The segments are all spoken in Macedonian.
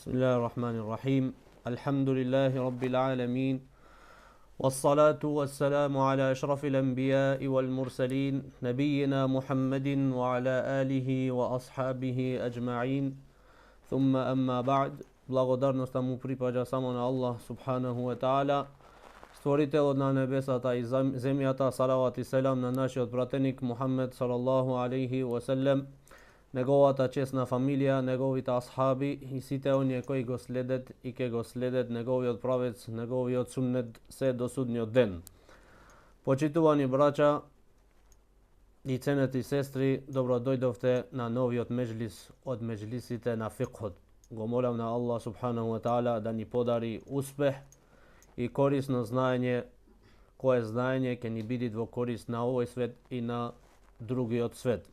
بسم الله الرحمن الرحيم الحمد لله رب العالمين والصلاة والسلام على أشرف الأنبياء والمرسلين نبينا محمد وعلى آله وأصحابه أجمعين ثم أما بعد. Благодарност му припаѓа само на Аллах субханаху ва таала, створителот на небесата и земјата. Салават и селам на нашиот пратеник Мухаммед салаллаху алейхи ва селем, неговата чесна фамилија, неговите асхаби и сите оние кои го следат и ке го следат неговиот правец, неговиот суннет се до судниот ден. Почитувани браќа и ценети сестри, добро дојдовте на новиот меџлис од меџлисите на фикхот. Го молам на Аллах субханаху ва таала да ни подари успех и корисно знаење, кое знаење ќе ни биде во корист на овој свет и на другиот свет.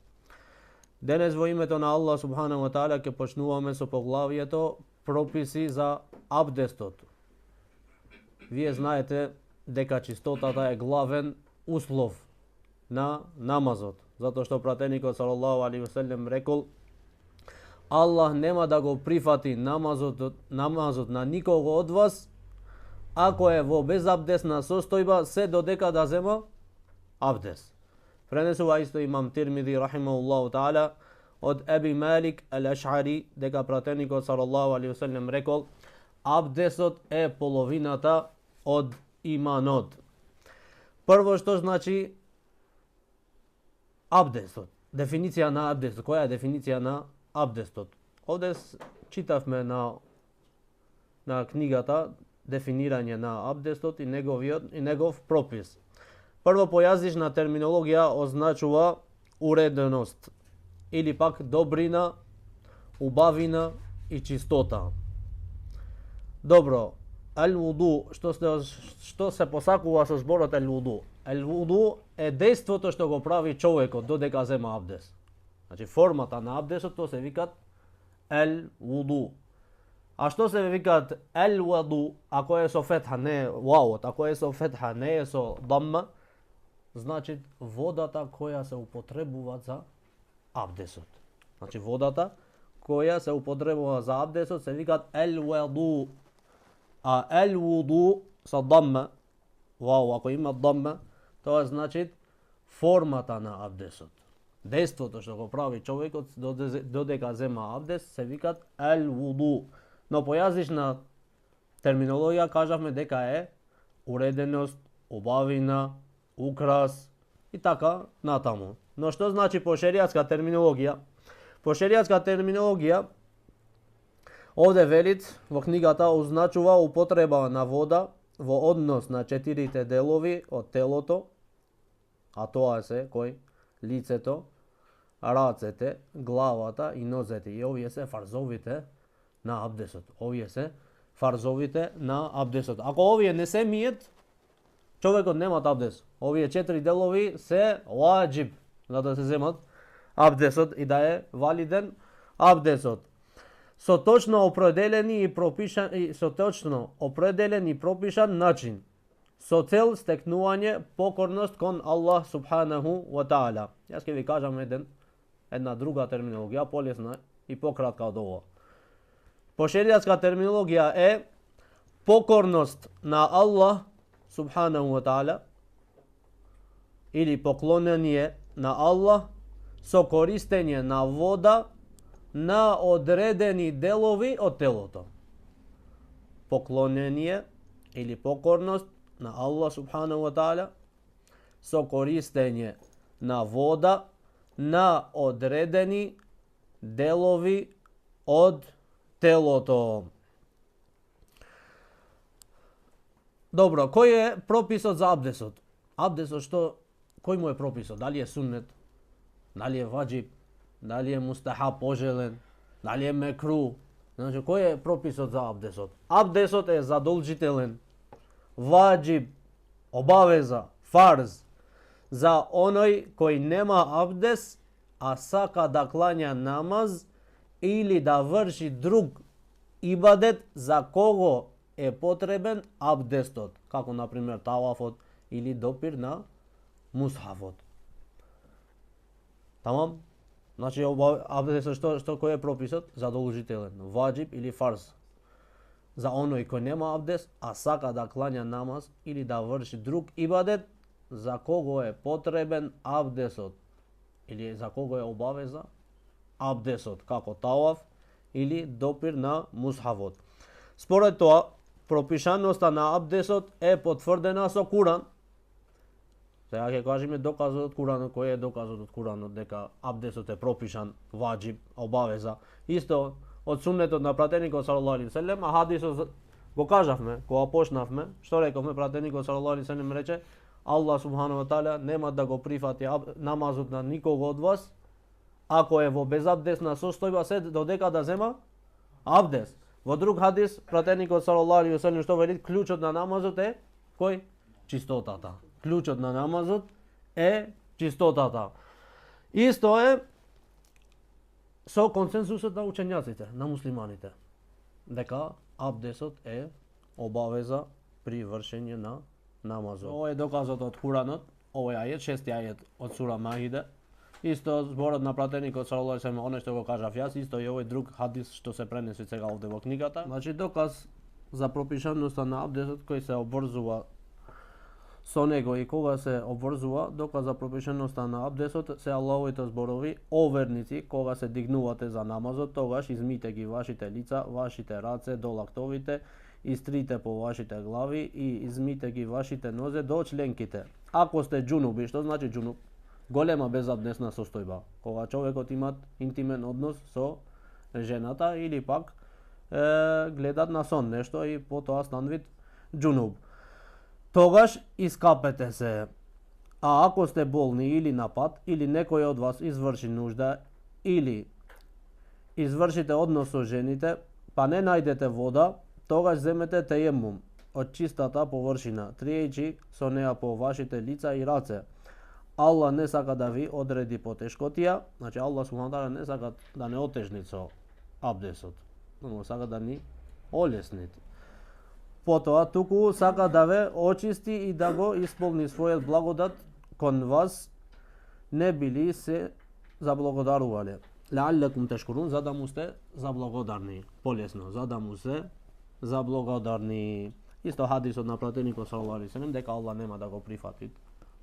Денес во името на Аллах субханаху ва таала ќе почнуваме со поглавието прописи за абдестот. Вие знаете дека чистотата е главен услов на намазот, затоа што пратеникот салаллаху алейхи ва селем рекол: Аллах нема да го прифати намазот на никого од вас ако е во безабдесна состојба се додека да зема абдес. Пренесува исто имам Тирмизи рахимахуллаху таала од Еби Малик ал-Аш'ари дека пратеникот салаллаху алейхи ва селем рекол: абдесот е половината од иманот. Прво, што значи абдесот? Дефиниција на абдесот. Која е дефиниција на абдестот? Овде читавме на книгата дефинирање на абдестот и негов пропис. Прво, по јазична терминологија означува уреденост или пак добрина, убавина и чистота. Добро, ал-вуду, што се посакува со зборот ал-вуду? Ал-вуду е дејството што го прави човекот додека зема абдес. Значи формата на абдесот то се викат ал-вуду. А што се викат ал-вуду ако е со фетха, не вауот, ако е со фетха, не е со дамма, значи водата која се употребува за абдесот. Значи водата која се употребува за абдесот се викат ал-вуду. А ал-вуду со дамма, вау ако има дамма, тоа значи формата на абдесот. Дејството што го прави човекот додека зема абдес се викат ал-вуду. Но по јазична терминологија кажавме дека е уреденост, убавина, украс и така натаму. Но што значи по шеријатска терминологија? По шеријатска терминологија овде велит во книгата означува употреба на вода во однос на 4 делови од телото, а тоа се кој? Лицето, рацете, главата и нозете. И овие се фарзовите на абдесот. Овие се фарзовите на абдесот. Ако овие не се миет, човекот нема абдес. Овие 4 делови се ваџиб за да се земат абдесот и да е валиден абдесот. Со точно определен и пропишан начин, со цел стекнување покорност кон Аллах субханаху ва таала. Јас ќе ви кажам една друга терминологија, полесна и пократка од ово. По шеријатска терминологија е покорност на Аллах субханаху ва таала или поклонение на Аллах со користење на вода на одредени делови од телото. Поклонение или покорност на Аллах субханаху ва таала со користење на вода на одредени делови од телото. Добро, кој е прописот за абдесот? Абдесот кој му е прописот? Дали е суннет? Дали е ваџиб? Дали е мустахаб, пожелен? Дали е мекру? Значи, кој е прописот за абдесот? Абдесот е задолжителен, ваџиб, обавеза, фарз за оној кој нема абдес, а сака да клања намаз или да врши друг ибадет за кого е потребен абдестот, како например тавафот или допир на мусхафот. Тамам? Значи абдесот кој е прописот? Задолжителен, ваџиб или фарз za onoj koji nema abdes, a saka da klanja namaz ili da vrši drug ibadet, za kogo je potreben abdesot ili za kogo je obaveza abdesot, kako tawaf ili dopir na mushafot. Според тоа, пропишаноста на абдесот е потврдена со Куран. Сега ќе кажеме доказот од Куранот, кој е доказот од Куранот дека абдесот е пропишан, ваджиб, обавеза. Исто од суннетот на пратеникот салаллаху алейхи ве селем, а хадисот го кажавме, кога почнавме, што рековме, пратеникот салаллаху алейхи ве селем рече: Аллах субхану ва таала нема да го прифати намазот на никого од вас, ако е во безабдесна состојба, се додека да зема абдес. Во друг хадис, пратеникот салаллаху алейхи ве селем што вели, клучот на намазот е кој? Чистотата. Клучот на намазот е чистотата. Исто е со консенсусот на учењаците, на муслиманите, дека абдесот е обавеза при вршење на намазот. Ова е доказот од Куранот, овој ајет, 6 ајет од сура Маида. Исто зборот на пратеникот салаллаху алейхи ве селем, оно што го кажав јас, исто и овој друг хадис што се пренеси сега овде во книгата. Значи доказ за пропишаноста на абдесот кој се обврзува со него и кога се обврзува, доказ за пропишаноста на абдесот се Аллаховите зборови: о верници, кога се дигнувате за намазот, тогаш измите ги вашите лица, вашите раце до лактовите, истрите по вашите глави и измите ги вашите нозе до членките. Ако сте џунуби, што значи џунуб? Голема безабдесна состојба, кога човекот има интимен однос со жената или пак гледат на сон нешто и потоа стан вид џунуб. Тогаш искапете се. А ако сте болни или на пат, или некој од вас изврши нужда, или извршите однос со жените, па не најдете вода, тогаш земете тејемум од чистата површина, триејќи со неа по вашите лица и раце. Аллах не сака да ви одреди потешкотија, значи Аллах субхану тааля не сака да не отежни со абдесот, но сака да ни олесни. Потоа туку сака да ве очисти и да го исполни својот благодат кон вас, не били се заблагодарувале. Лааллекум тешкурун, за да му сте заблагодарни, полесно, за да му се заблагодарни. Исто хадисот на пратеникот салаллаху алейхи ве селем дека Аллах нема да го прифати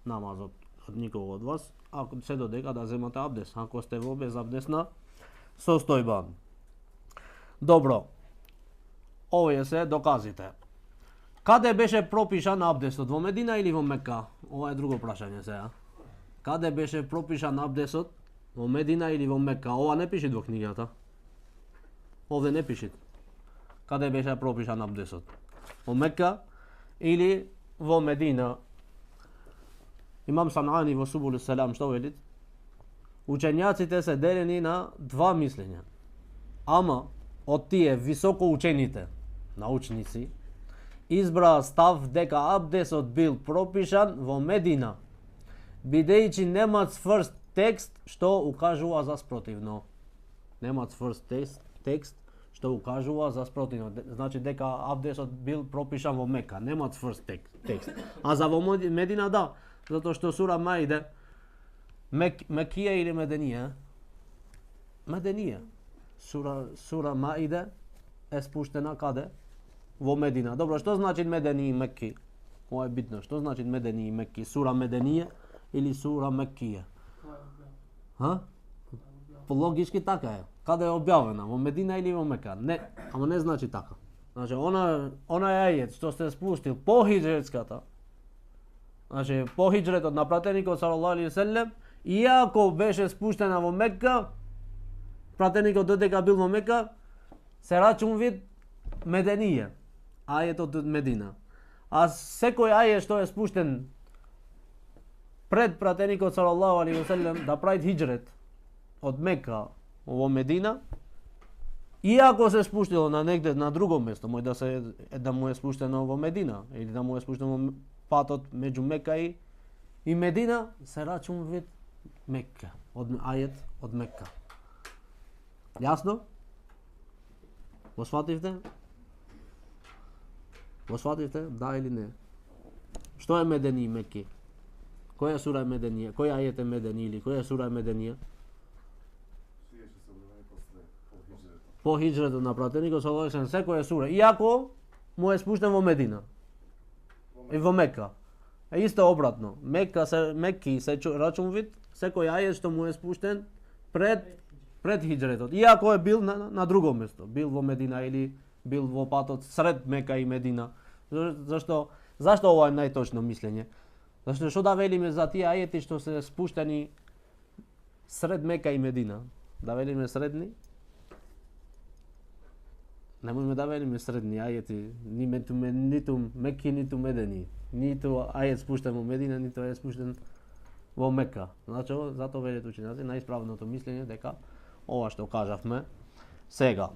намазот од никого од вас, ако се додека да земате абдес, ако сте во безабдесна состојба. Добро. Овие се доказите. Каде беше пропишан абдесот? Во Медина или во Мека? Ова е друго прашање сега. Каде беше пропишан абдесот? Во Медина или во Мека? Ова не пишет во книгата. Овде не пишет. Каде беше пропишан абдесот? Во Мека или во Медина? Имам Санаани во Субулус Селам што велит? Учењаците се делени на два мислења. Ама од тие високо учените научници избраа став дека абдесот бил пропишан во Медина, бидејќи нема цврст текст што укажува за спротивно. Нема цврст текст што укажува за спротивно. Значи дека абдесот бил пропишан во Мека, нема цврст текст. А за во Медина да, затоа што сура Маиде Мекија или Меденија? Меденија. Сура Маиде е спуштена каде? Во Медина. Добро, што значи Медени и Мекки? Ова е битно. Што значи Медени и Мекки? Сура Меденија или сура Мекија? Ха? Логички така е. Каде е објавена? Во Медина или во Мека? Не, ама не значи така. Значи, она ајет што се спустил по хиџретската, значи, по хиџретот на пратеникот салаллаху алейхи ве селем, иако беше спуштена во Мека, пратеникот додека бил во Мека, се рачун вид Меденија, ајетот од Медина. А секој ајет што е спуштен пред пратеникот салаллаху алейхи ве селем да прави хиџрет од Мека во Медина, иако се спуштило на негде на друго место, мој да му е спуштено во Медина или да му е спуштено во патот меѓу Мека и Медина, се рачун вид Мека, од ајет од Мека. Јасно? Го свативте? Го свативте? Да или не? Што е Медени и Меки? Која сура е Меденија? Кој ајет е Медени или која сура е Меденија? По po hijretu na prateniku sallallahu alaihi wasallam se sure iako mu je spušten vo Medina i vo Mekka. E isto obratno. Mekki se računvit se koji ajet što mu je spušten pred hijretot. Iako je bil na drugom mjestu, bil vo Medina ili bil vo patot sred Meka i Medina. Zašto ovo je najtočno mišljenje? Zašto što da velime za ti ajeti što se spušteni sred Meka i Medina? Da velime sredni? Nemojme da velime sredni ajeti, nitu Mekki, nitu Medeni. Nitu ajet spušten u Medina, nitu ajet spušten vo Meka. Znači, zato veljet učenjaci najispravното mišljenje дека ова što kažavме сега.